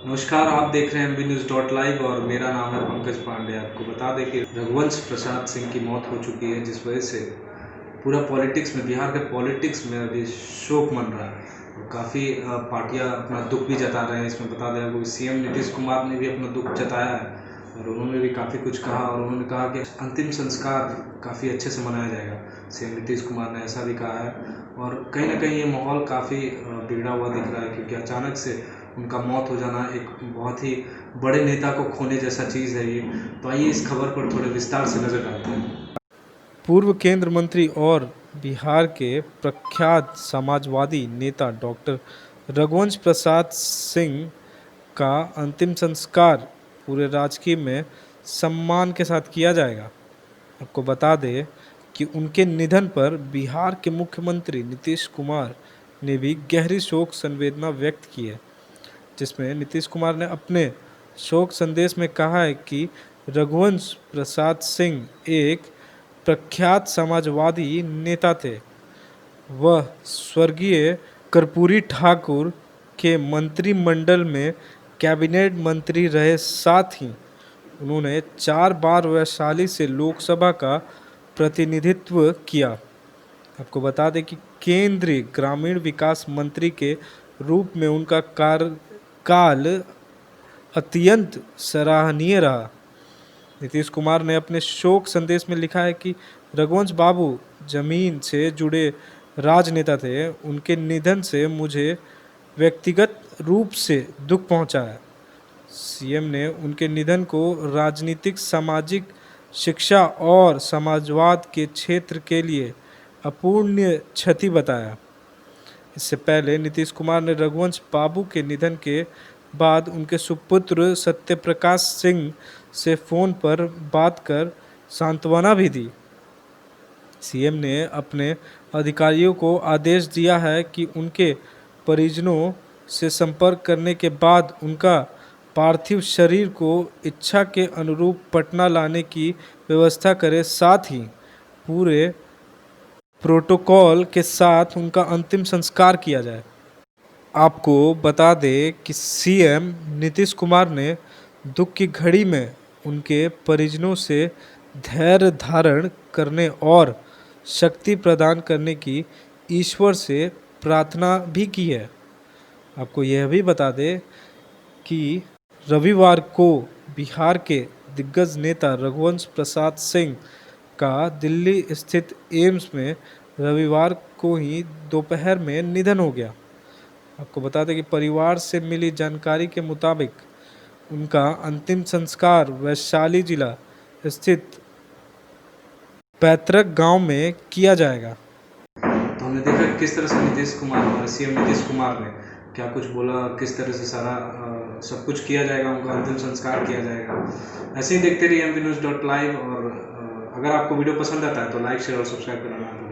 नमस्कार, आप देख रहे हैं MB News .live और मेरा नाम है पंकज पांडे। आपको बता दें कि रघुवंश प्रसाद सिंह की मौत हो चुकी है, जिस वजह से पूरा पॉलिटिक्स में, बिहार के पॉलिटिक्स में अभी शोक मन रहा है और काफ़ी पार्टियां अपना दुख भी जता रहे हैं। इसमें बता दें आपको CM नीतीश कुमार ने भी अपना दुख जताया है और उन्होंने भी काफ़ी कुछ कहा और उन्होंने कहा कि अंतिम संस्कार काफ़ी अच्छे से मनाया जाएगा। CM नीतीश कुमार ने ऐसा भी कहा है और कहीं ना कहीं ये माहौल काफ़ी बिगड़ा हुआ दिख रहा है, क्योंकि अचानक से उनका मौत हो जाना एक बहुत ही बड़े नेता को खोने जैसा चीज़ है ये। तो आइए इस खबर पर थोड़े विस्तार से नज़र डालते हैं। पूर्व केंद्र मंत्री और बिहार के प्रख्यात समाजवादी नेता डॉक्टर रघुवंश प्रसाद सिंह का अंतिम संस्कार पूरे राजकीय में सम्मान के साथ किया जाएगा। आपको बता दें कि उनके निधन पर बिहार के मुख्यमंत्री नीतीश कुमार ने भी गहरी शोक संवेदना व्यक्त की है, जिसमें नीतीश कुमार ने अपने शोक संदेश में कहा है कि रघुवंश प्रसाद सिंह एक प्रख्यात समाजवादी नेता थे। वह स्वर्गीय कर्पूरी ठाकुर के मंत्रिमंडल में कैबिनेट मंत्री रहे, साथ ही उन्होंने 4 बार वैशाली से लोकसभा का प्रतिनिधित्व किया। आपको बता दें कि केंद्रीय ग्रामीण विकास मंत्री के रूप में उनका कार्यकाल अत्यंत सराहनीय रहा। नीतीश कुमार ने अपने शोक संदेश में लिखा है कि रघुवंश बाबू जमीन से जुड़े राजनेता थे। उनके निधन से मुझे व्यक्तिगत रूप से दुख पहुंचा है। CM ने उनके निधन को राजनीतिक, सामाजिक, शिक्षा और समाजवाद के क्षेत्र के लिए अपूर्णीय क्षति बताया। इससे पहले नीतीश कुमार ने रघुवंश बाबू के निधन के बाद उनके सुपुत्र सत्यप्रकाश सिंह से फ़ोन पर बात कर सांत्वना भी दी। CM ने अपने अधिकारियों को आदेश दिया है कि उनके परिजनों से संपर्क करने के बाद उनका पार्थिव शरीर को इच्छा के अनुरूप पटना लाने की व्यवस्था करें, साथ ही पूरे प्रोटोकॉल के साथ उनका अंतिम संस्कार किया जाए। आपको बता दें कि CM नीतीश कुमार ने दुख की घड़ी में उनके परिजनों से धैर्य धारण करने और शक्ति प्रदान करने की ईश्वर से प्रार्थना भी की है। आपको यह भी बता दें कि रविवार को बिहार के दिग्गज नेता रघुवंश प्रसाद सिंह का दिल्ली स्थित एम्स में रविवार को ही दोपहर में निधन हो गया। आपको बता दें कि परिवार से मिली जानकारी के मुताबिक उनका अंतिम संस्कार वैशाली जिला स्थित पैतृक गांव में किया जाएगा। तो हमने देखा किस तरह से नीतीश कुमार, हमारे CM नीतीश कुमार ने क्या कुछ बोला, किस तरह से सारा सब कुछ किया जाएगा, उनका अंतिम संस्कार किया जाएगा। ऐसे ही देखते रहिए MB News .live और अगर आपको वीडियो पसंद आता है तो लाइक, शेयर और सब्सक्राइब करना ना भूलें।